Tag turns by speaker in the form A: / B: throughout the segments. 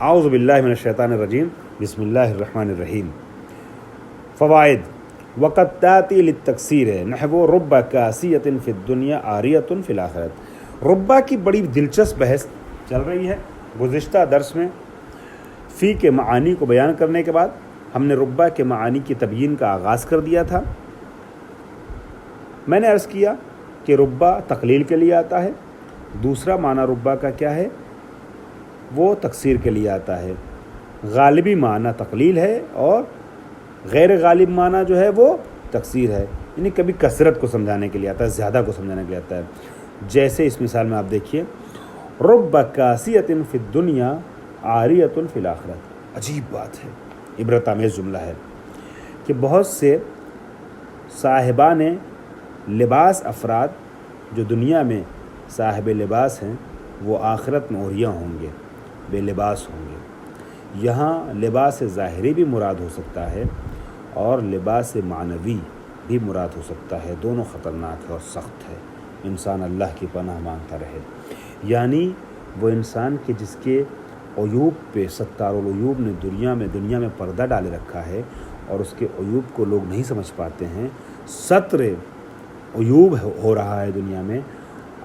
A: اعوذ باللہ من الشیطان الرجیم، بسم اللہ الرحمن الرحیم۔ فوائد: وقت تاتی للتکثیر نحو رب کاسیۃ فی الدنیا عاریۃ فی الآخرۃ۔ ربا کی بڑی دلچسپ بحث چل رہی ہے۔ گزشتہ درس میں فی کے معانی کو بیان کرنے کے بعد ہم نے ربا کے معانی کی تبیین کا آغاز کر دیا تھا۔ میں نے عرض کیا کہ ربا تقلیل کے لیے آتا ہے، دوسرا معنی ربا کا کیا ہے، وہ تکثیر کے لیے آتا ہے۔ غالبی معنی تقلیل ہے اور غیر غالب معنی جو ہے وہ تکثیر ہے، یعنی کبھی کثرت کو سمجھانے کے لیے آتا ہے، زیادہ کو سمجھانے کے لیے آتا ہے۔ جیسے اس مثال میں آپ دیکھیے، رب کاسیۃ فی الدنیا عاریۃ فی الآخرۃ۔ عجیب بات ہے، عبرت آمیز جملہ ہے کہ بہت سے صاحبان لباس افراد جو دنیا میں صاحب لباس ہیں وہ آخرت میں عریاں ہوں گے، بے لباس ہوں گے۔ یہاں لباس ظاہری بھی مراد ہو سکتا ہے اور لباس معنوی بھی مراد ہو سکتا ہے، دونوں خطرناک ہے اور سخت ہے۔ انسان اللہ کی پناہ مانگتا رہے۔ یعنی وہ انسان کے جس کے عیوب پہ ستار العیوب نے دنیا میں پردہ ڈالے رکھا ہے اور اس کے عیوب کو لوگ نہیں سمجھ پاتے ہیں، ستر عیوب ہو رہا ہے دنیا میں،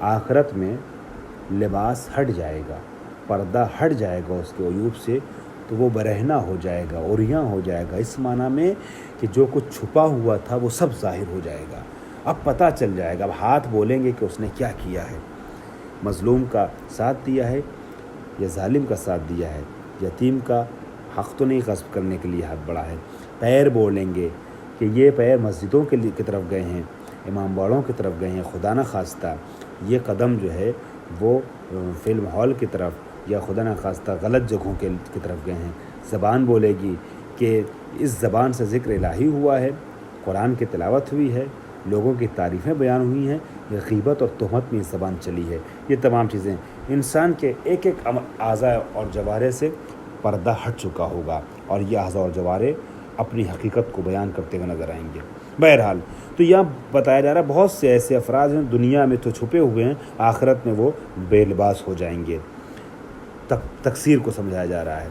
A: آخرت میں لباس ہٹ جائے گا، پردہ ہٹ جائے گا اس کے عیوب سے، تو وہ برہنہ ہو جائے گا، عریاں ہو جائے گا، اس معنی میں کہ جو کچھ چھپا ہوا تھا وہ سب ظاہر ہو جائے گا۔ اب پتہ چل جائے گا، اب ہاتھ بولیں گے کہ اس نے کیا کیا ہے، مظلوم کا ساتھ دیا ہے یا ظالم کا ساتھ دیا ہے، یتیم کا حق تو نہیں غصب کرنے کے لیے ہاتھ بڑھا ہے۔ پیر بولیں گے کہ یہ پیر مسجدوں کی طرف گئے ہیں، امام باڑوں کی طرف گئے ہیں، خدا نہ خواستہ یہ قدم جو ہے وہ فلم ہال کی طرف یا خدا نہ خواستہ غلط جگہوں کی طرف گئے ہیں۔ زبان بولے گی کہ اس زبان سے ذکر الہی ہوا ہے، قرآن کی تلاوت ہوئی ہے، لوگوں کی تعریفیں بیان ہوئی ہیں، یہ غیبت اور تہمت میں یہ زبان چلی ہے۔ یہ تمام چیزیں انسان کے ایک ایک اعضاء اور جوارے سے پردہ ہٹ چکا ہوگا اور یہ اعضاء اور جوارے اپنی حقیقت کو بیان کرتے ہوئے نظر آئیں گے۔ بہرحال تو یہاں بتایا جا رہا ہے بہت سے ایسے افراد ہیں دنیا میں تو چھپے ہوئے ہیں، آخرت میں وہ بے لباس ہو جائیں گے۔ تکثیر کو سمجھایا جا رہا ہے۔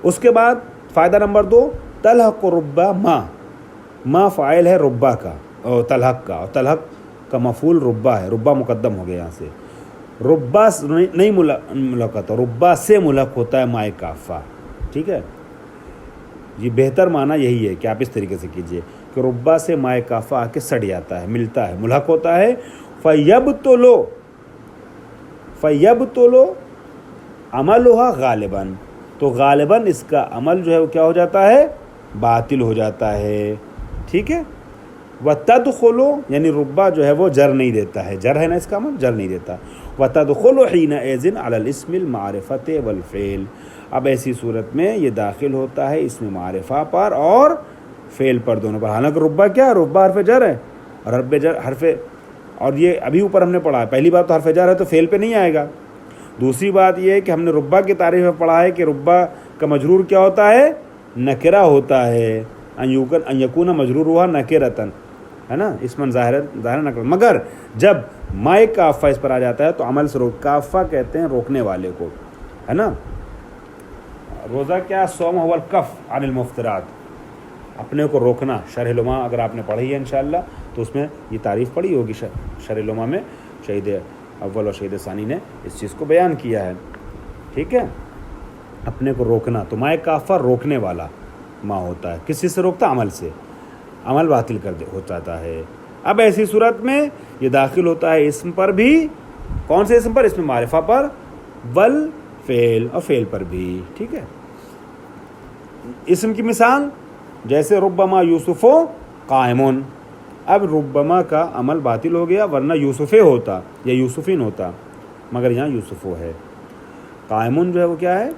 A: اس کے بعد فائدہ نمبر 2، تلحق ربا ما فاعل ہے ربا کا اور تلحق کا، اور تلحق کا مفعول ربا ہے، ربا مقدم ہو گیا یہاں سے۔ ربا نہیں ملحق، ربا سے ملحق ہوتا ہے مائے کافہ، ٹھیک ہے۔ یہ بہتر معنی یہی ہے کہ آپ اس طریقے سے کیجئے کہ ربا سے مائے کافہ آ کے سڑ جاتا ہے، ملتا ہے، ملحق ہوتا ہے۔ فیبطلو عملها غالباً، تو غالباً اس کا عمل جو ہے وہ کیا ہو جاتا ہے، باطل ہو جاتا ہے، ٹھیک ہے۔ وتدخل، یعنی ربا جو ہے وہ جر نہیں دیتا ہے، جر ہے نا اس کا عمل، جر نہیں دیتا۔ وتدخل حینئذ علی الاسم المعرفۃ والفعل، اب ایسی صورت میں یہ داخل ہوتا ہے اسم معرفہ پر اور فعل پر، دونوں پر۔ حالانکہ ربا کیا ہے، ربا حرف جر ہے اور اور یہ ابھی اوپر ہم نے پڑھا ہے، پہلی بات تو حرف جر ہے تو فعل پہ نہیں آئے گا۔ دوسری بات یہ ہے کہ ہم نے ربا کی تعریف میں پڑھا ہے کہ ربا کا مجرور کیا ہوتا ہے، نکرہ ہوتا ہے، ان یکون مجرور ہوا نکرتن، ہے نا، اسمن ظاہر نکرہ۔ مگر جب مائے کافہ اس پر آ جاتا ہے تو عمل سے کافہ کہتے ہیں روکنے والے کو، ہے نا۔ روزہ کیا، صوم هو الکف عن المفترات، اپنے کو روکنا۔ شرح لمحہ اگر آپ نے پڑھی ہے انشاءاللہ تو اس میں یہ تعریف پڑھی ہوگی، شرح لمحہ میں شہید اول اور شہید ثانی نے اس چیز کو بیان کیا ہے، ٹھیک ہے۔ اپنے کو روکنا، تو مائے کافہ روکنے والا ماں ہوتا ہے، کس چیز سے روکتا، عمل سے، عمل باطل ہو جاتا ہے۔ اب ایسی صورت میں یہ داخل ہوتا ہے اسم پر بھی، کون سے اسم پر، اسم معرفہ پر، والفعل، اور فعل پر بھی، ٹھیک ہے۔ اسم کی مثال جیسے ربما یوسف قائمون، اب ربما کا عمل باطل ہو گیا، ورنہ یوسف ہوتا یا یوسفین ہوتا، مگر یہاں یوسف ہے۔ قائمون جو ہے وہ کیا ہے،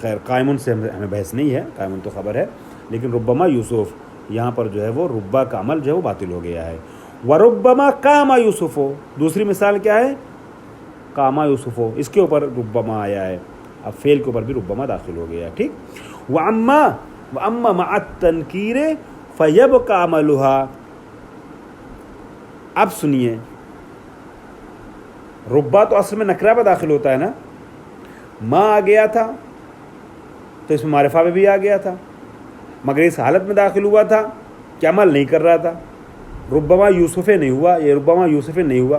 A: خیر قائمون سے ہمیں بحث نہیں ہے، قائمون تو خبر ہے، لیکن ربما یوسف یہاں پر جو ہے وہ ربا کا عمل جو ہے وہ باطل ہو گیا ہے۔ وربما قام یوسف، دوسری مثال کیا ہے، قام یوسف، اس کے اوپر ربما آیا ہے، اب فعل کے اوپر بھی ربما داخل ہو گیا، ٹھیک۔ وَأَمَّا مَعَ التَّنْكِيرِ فَيَبْقَى عَمَلُهَا، اب سنیے ربا تو اصل میں نکرہ پہ داخل ہوتا ہے نا. ما آ گیا تھا تو اس میں معرفہ میں بھی آ گیا تھا، مگر اس حالت میں داخل ہوا تھا کہ عمل نہیں کر رہا تھا. ربما یوسف نہیں ہوا، یہ ربما یوسف نہیں ہوا،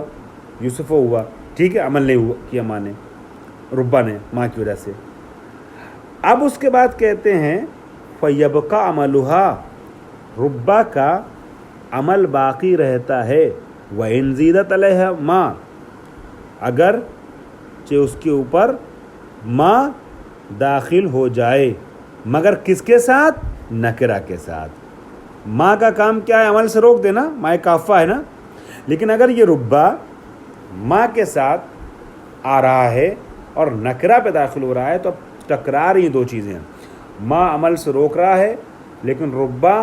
A: یوسف ہوا، ٹھیک ہے، عمل نہیں ہوا کیا ماں نے، ربا نے ماں کی وجہ سے. اب اس کے بعد کہتے ہیں فَيَبْقَى عَمَلُهَا، ربا کا عمل باقی رہتا ہے. وَإِنْ زِيدَتْ عَلَيْهَا ماں، اگر اس کے اوپر ماں داخل ہو جائے، مگر کس کے ساتھ؟ نکرہ کے ساتھ. ماں کا کام کیا ہے؟ عمل سے روک دینا، ماں کافہ ہے نا. لیکن اگر یہ ربا ماں کے ساتھ آ رہا ہے اور نکرہ پہ داخل ہو رہا ہے تو اب ٹکرا رہی دو چیزیں ہیں. ماں عمل سے روک رہا ہے لیکن ربا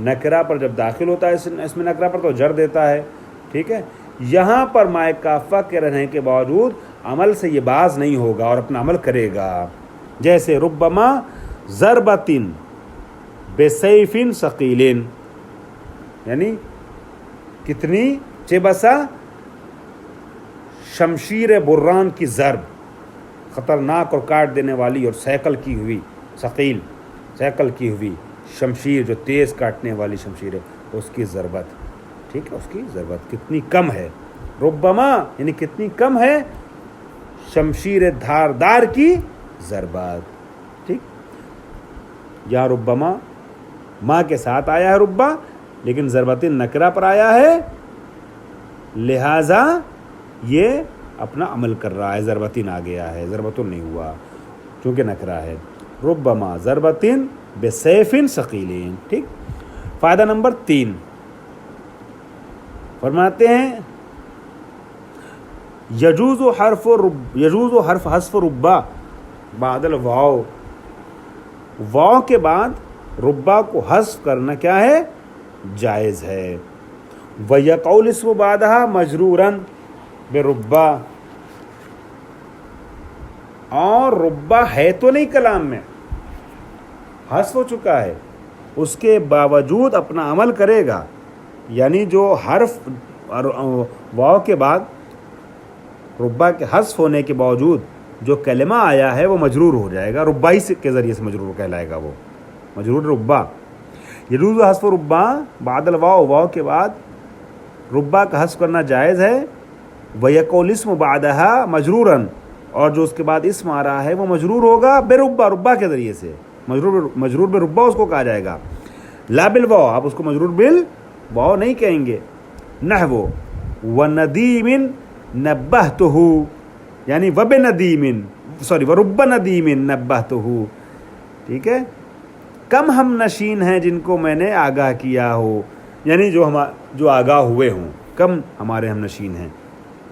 A: نکرہ پر جب داخل ہوتا ہے اس میں نکرہ پر تو جر دیتا ہے. ٹھیک ہے، یہاں پر ماء کافہ کے رہنے کے باوجود عمل سے یہ باز نہیں ہوگا اور اپنا عمل کرے گا. جیسے ربما ضربتن بسیفن ثقیلن، یعنی کتنی چہ بسا شمشیر بران کی ضرب، خطرناک اور کاٹ دینے والی اور سیکل کی ہوئی، ثقیل سیکل کی ہوئی شمشیر جو تیز کاٹنے والی شمشیر ہے اس کی ضربت. ٹھیک ہے، اس کی ضربت کتنی کم ہے. ربما یعنی کتنی کم ہے شمشیر دھاردار کی ضربات. ٹھیک، یا ربما ماں کے ساتھ آیا ہے ربا لیکن ضربت نکرہ پر آیا ہے، لہذا یہ اپنا عمل کر رہا ہے. ضربتن آ گیا ہے، ضربتن نہیں ہوا چونکہ نکرہ ہے. ربما ضربتن بسیفن ثقیلین. ٹھیک، فائدہ نمبر 3 فرماتے ہیں یجوز حرف حذف ربا بعد الواو، واو کے بعد ربا کو حذف کرنا کیا ہے؟ جائز ہے. وَيَقَعُ الاسم بعدها مجروراً بربا، اور ربا ہے تو نہیں کلام میں، حذف ہو چکا ہے، اس کے باوجود اپنا عمل کرے گا. یعنی جو حرف واو کے بعد ربا کے حذف ہونے کے باوجود جو کلمہ آیا ہے وہ مجرور ہو جائے گا، ربا ہی کے ذریعے سے مجرور کہلائے گا، وہ مجرور ربا. یجوز حذف ربا بعد الواو، واو کے بعد ربا کا حذف کرنا جائز ہے. وَيَقَعُ الاسم بعدها مجروراً، اور جو اس کے بعد اسم آ رہا ہے وہ مجرور ہوگا بربا، ربا کے ذریعے سے، مجرور بربا اس کو کہا جائے گا. لا بالواو، آپ اس کو مجرور بالواو نہیں کہیں گے. نحو وَنَدِيمٍ نَبَّهْتُهُ، یعنی ورب ندیم نبہتہ. ٹھیک ہے، کم ہم نشین ہیں جن کو میں نے آگاہ کیا ہو، یعنی جو آگاہ ہوئے ہوں، کم ہمارے ہم نشین ہیں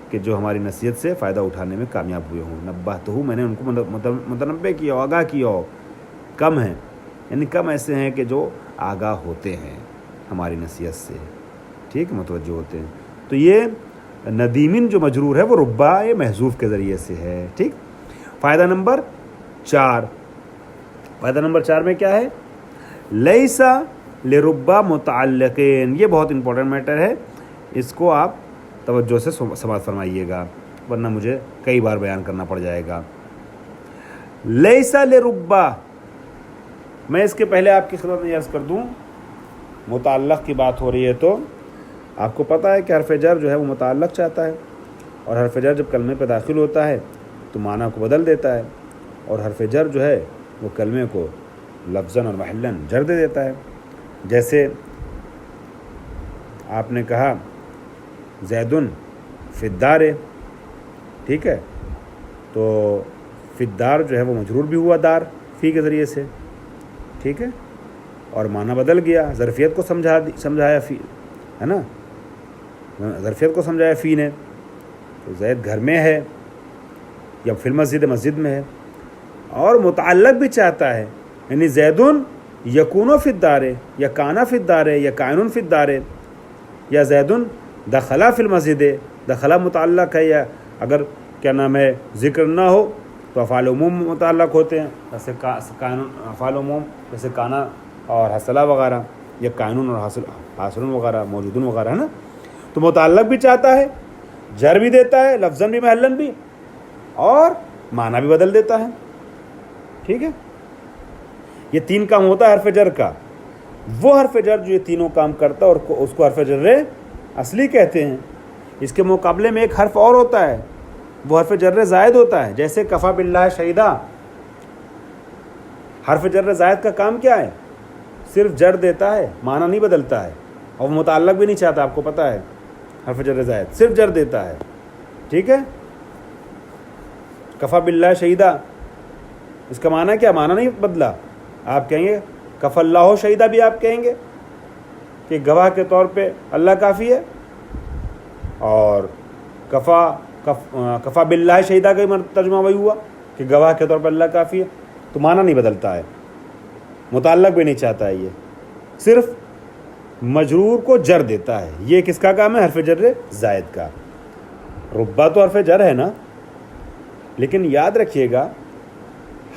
A: کہ جو ہماری نصیحت سے فائدہ اٹھانے میں کامیاب ہوئے ہوں. نبہتہ، میں نے ان کو متنبہ کیا ہو، آگاہ کیا ہو. کم ہیں یعنی کم ایسے ہیں کہ جو آگاہ ہوتے ہیں ہماری نصیحت سے، ٹھیک، متوجہ ہوتے ہیں. تو یہ ندیمن جو مجرور ہے وہ ربا محذوف کے ذریعے سے ہے. ٹھیک، فائدہ نمبر 4. فائدہ نمبر 4 میں کیا ہے؟ لیسا لربا متعلقین. یہ بہت امپورٹنٹ میٹر ہے، اس کو آپ توجہ سے سماعت فرمائیے گا ورنہ مجھے کئی بار بیان کرنا پڑ جائے گا. لیسا لربا، میں اس کے پہلے آپ کی خدمت میں عرض کر دوں، متعلق کی بات ہو رہی ہے تو آپ کو پتہ ہے کہ حرف جر جو ہے وہ متعلق چاہتا ہے، اور حرف جر جب کلمے پہ داخل ہوتا ہے تو معنی کو بدل دیتا ہے، اور حرف جر جو ہے وہ کلمے کو لفظاً اور محلاً جر دے دیتا ہے. جیسے آپ نے کہا زیدن فی الدار، ٹھیک ہے، تو فی الدار جو ہے وہ مجرور بھی ہوا دار فی کے ذریعے سے، ٹھیک ہے، اور معنی بدل گیا، ظرفیت کو سمجھایا فی، ہے نا، ظرفیت کو سمجھایا فی نے. تو زید گھر میں ہے یا فی المسجد، مسجد میں ہے، اور متعلق بھی چاہتا ہے، یعنی زیدن یکون فی الدار، یا کانا فی الدار، یا کائن فی الدار، یا زیدن دخلا فی المسجد. دخلا متعلق ہے، یا اگر کیا نام ہے ذکر نہ ہو تو افعال عموم متعلق ہوتے ہیں، جیسے افعال عموم جیسے کانا اور حصلہ وغیرہ، یا قائنون اور حاصل وغیرہ، موجودن وغیرہ، ہے نا. تو متعلق بھی چاہتا ہے جر بھی دیتا ہے لفظاً بھی محلاً بھی اور معنی بھی بدل دیتا ہے. ٹھیک ہے, یہ 3 کام ہوتا ہے حرف جر کا. وہ حرف جر جو یہ تینوں کام کرتا ہے اور اس کو حرف جر اصلی کہتے ہیں. اس کے مقابلے میں ایک حرف اور ہوتا ہے, وہ حرف جر زائد ہوتا ہے. جیسے کفا باللہ شہیدا, حرف جر زائد کا کام کیا ہے؟ صرف جر دیتا ہے, معنی نہیں بدلتا ہے اور متعلق بھی نہیں چاہتا. آپ کو پتہ ہے حرف جر زائد صرف جر دیتا ہے. ٹھیک ہے, کفا باللہ شہیدا, اس کا معنی کیا؟ معنی نہیں بدلا. آپ کہیں گے کف اللہ شہیدہ بھی آپ کہیں گے کہ گواہ کے طور پہ اللہ کافی ہے, اور کفا باللہ شہیدہ کا ترجمہ وہی ہوا کہ گواہ کے طور پہ اللہ کافی ہے. تو معنی نہیں بدلتا ہے, متعلق بھی نہیں چاہتا ہے, یہ صرف مجرور کو جر دیتا ہے. یہ کس کا کام ہے؟ حرف جر زائد کا. ربا تو حرف جر ہے نا, لیکن یاد رکھیے گا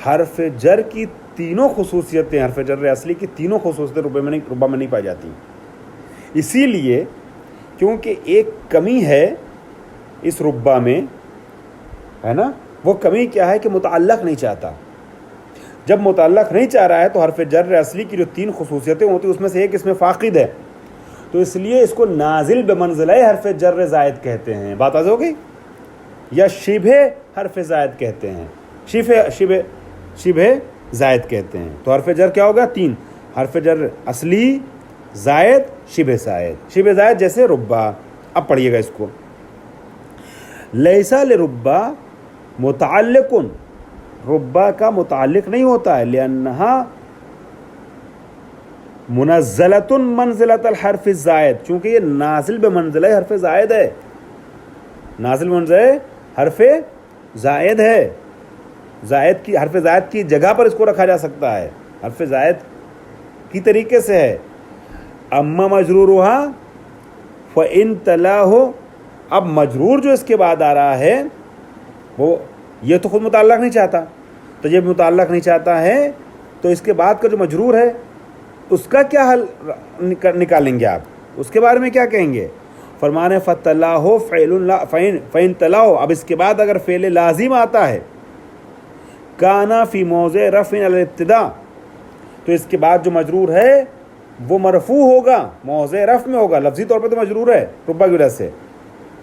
A: حرف جر کی تینوں خصوصیتیں, حرف جر اصلی کی تینوں خصوصیتیں ربا میں نہیں پائی جاتی. اسی لیے کیونکہ ایک کمی ہے اس ربا میں, ہے نا, وہ کمی کیا ہے کہ متعلق نہیں چاہتا. جب متعلق نہیں چاہ رہا ہے تو حرف جر اصلی کی جو 3 خصوصیتیں ہوتی ہیں اس میں سے ایک اس میں فاقد ہے, تو اس لیے اس کو نازل بمنزلہ حرف جر زائد کہتے ہیں. بات آج ہو گئی؟ یا شبہ حرف زائد کہتے ہیں, شبہ زائد کہتے ہیں. تو حرف جر کیا ہوگا؟ 3, حرف جر اصلی, زائد, شبہ زائد. شبہ زائد جیسے ربا. اب پڑھیے گا اس کو. لیسا لربا متعلق, ربا کا متعلق نہیں ہوتا ہے, لأنہا منزلۃ منزلۃ الحرف الزائد, چونکہ یہ نازل بمنزلہ حرف زائد ہے. نازل بمنزلہ حرف زائد ہے. زائد کی, حرف زائد کی جگہ پر اس کو رکھا جا سکتا ہے, حرف زائد کی طریقے سے ہے. اما مجرورھا فإن تلاہ, اب مجرور جو اس کے بعد آ رہا ہے وہ یہ تو خود متعلق نہیں چاہتا, تو جب متعلق نہیں چاہتا ہے تو اس کے بعد کا جو مجرور ہے اس کا کیا حل نکالیں گے آپ؟ اس کے بارے میں کیا کہیں گے؟ فرمانے فَتَلَاهُ فَإِن تَلَاهُ, اب اس کے بعد اگر فعل لازم آتا ہے کانا فی موضع رفع علی الابتداء, تو اس کے بعد جو مجرور ہے وہ مرفوع ہوگا, موضع رفع میں ہوگا. لفظی طور پہ تو مجرور ہے ربا کی وجہ سے,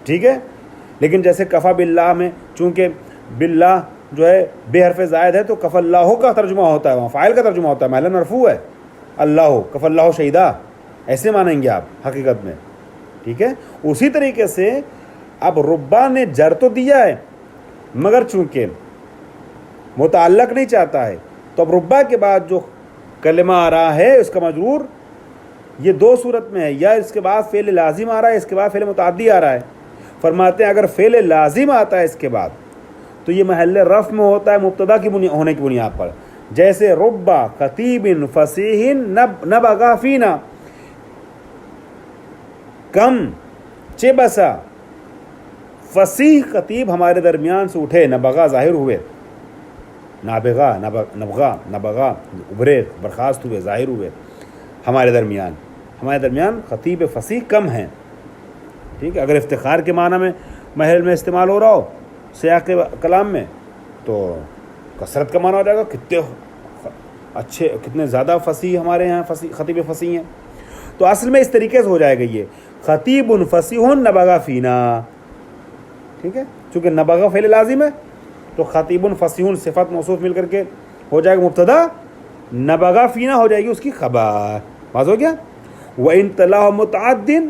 A: ٹھیک ہے, لیکن جیسے کفا باللہ میں چونکہ باللہ جو ہے بے حرف زائد ہے تو کف اللہ کا ترجمہ ہوتا ہے, وہاں فاعل کا ترجمہ ہوتا ہے, محلاً مرفوع ہے اللہ, کف اللہ شہیدہ, ایسے مانیں گے آپ حقیقت میں. ٹھیک ہے, اسی طریقے سے اب ربا نے جر تو دیا ہے مگر چونکہ متعلق نہیں چاہتا ہے, تو اب ربا کے بعد جو کلمہ آ رہا ہے اس کا مجرور یہ 2 صورت میں ہے, یا اس کے بعد فعل لازم آ رہا ہے, اس کے بعد فعل متعدی آ رہا ہے. فرماتے ہیں اگر فعل لازم آتا ہے اس کے بعد تو یہ محل رفع میں ہوتا ہے مبتدا کی ہونے کی بنیاد پر. جیسے ربا خطیب فصیح نبغا فینا, کم چے بسا فصیح خطیب ہمارے درمیان سے اٹھے, نبغا ظاہر ہوئے, نابغا نبغا ابھرے, برخاست ہوئے, ظاہر ہوئے ہمارے درمیان خطیب فصیح کم ہیں. ٹھیک ہے, اگر افتخار کے معنی میں محل میں استعمال ہو رہا ہو سیاق کلام میں تو کثرت کا معنی ہو جائے گا, کتنے اچھے, کتنے زیادہ فصیح ہمارے یہاں خطیب فصیح ہیں. تو اصل میں اس طریقے سے ہو جائے گا یہ خطیب فصیح نبغا فینا. ٹھیک ہے, چونکہ نبغا فعل لازم ہے تو خطیب فصیح صفت موصوف مل کر کے ہو جائے گا مبتدا, نبغا فینا ہو جائے گی اس کی خبر. بات ہو گیا. وَإِن تَلَاهُ مُتَعَدٍ,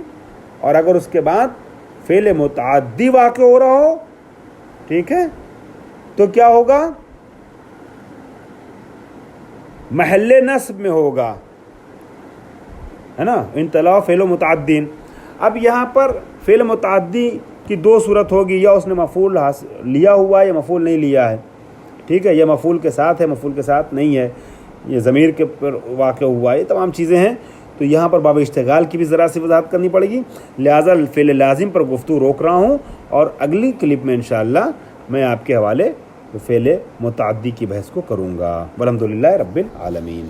A: اور اگر اس کے بعد فعل متعدی واقع ہو رہا ہو, ٹھیک ہے, تو کیا ہوگا؟ محل نصب میں ہوگا, ہے نا. ان تلاو فعل متعدین. اب یہاں پر فعل متعدی کی 2 صورت ہوگی, یا اس نے مفعول لیا ہوا ہے یا مفعول نہیں لیا ہے. ٹھیک ہے, یہ مفعول کے ساتھ ہے, مفعول کے ساتھ نہیں ہے, یہ ضمیر کے پر واقع ہوا ہے, یہ تمام چیزیں ہیں. تو یہاں پر باب اشتغال کی بھی ذرا سی وضاحت کرنی پڑے گی, لہٰذا فعل لازم پر گفتگو روک رہا ہوں, اور اگلی کلپ میں انشاءاللہ میں آپ کے حوالے فعل متعدی کی بحث کو کروں گا. والحمدللہ رب العالمین.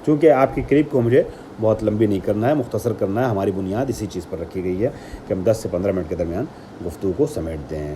A: چونکہ آپ کی کلپ کو مجھے بہت لمبی نہیں کرنا ہے، مختصر کرنا ہے. ہماری بنیاد اسی چیز پر رکھی گئی ہے کہ ہم 10 سے 15 منٹ کے درمیان گفتگو کو سمیٹ دیں.